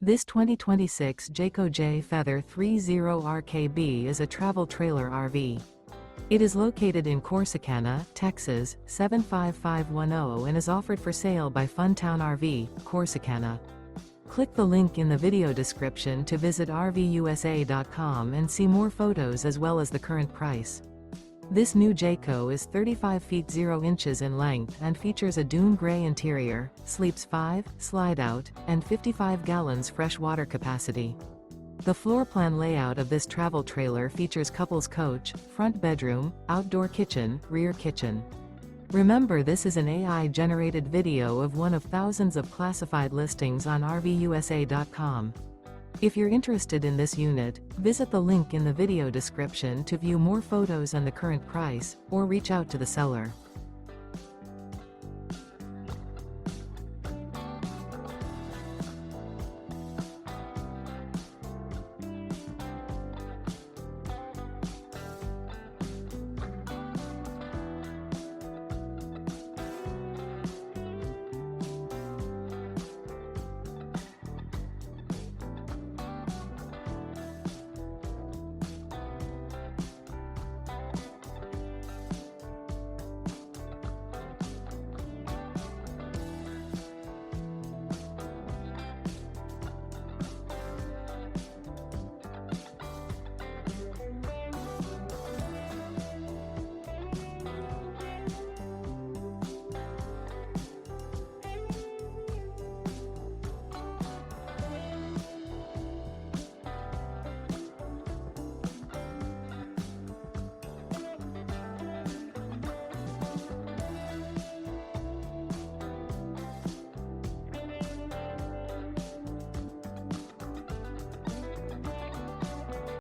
This 2026 Jayco Jay Feather 30RKB is a travel trailer RV. It is located in Corsicana, Texas, 75510 and is offered for sale by Funtown RV, Corsicana. Click the link in the video description to visit RVUSA.com and see more photos as well as the current price. This new Jayco is 35 feet 0 inches in length and features a DUNE GRAY interior, sleeps 5, slide-out, and 55 gallons fresh water capacity. The floor plan layout of this travel trailer features couples coach, front bedroom, outdoor kitchen, rear kitchen. Remember, this is an AI-generated video of one of thousands of classified listings on RVUSA.com. If you're interested in this unit, visit the link in the video description to view more photos and the current price, or reach out to the seller.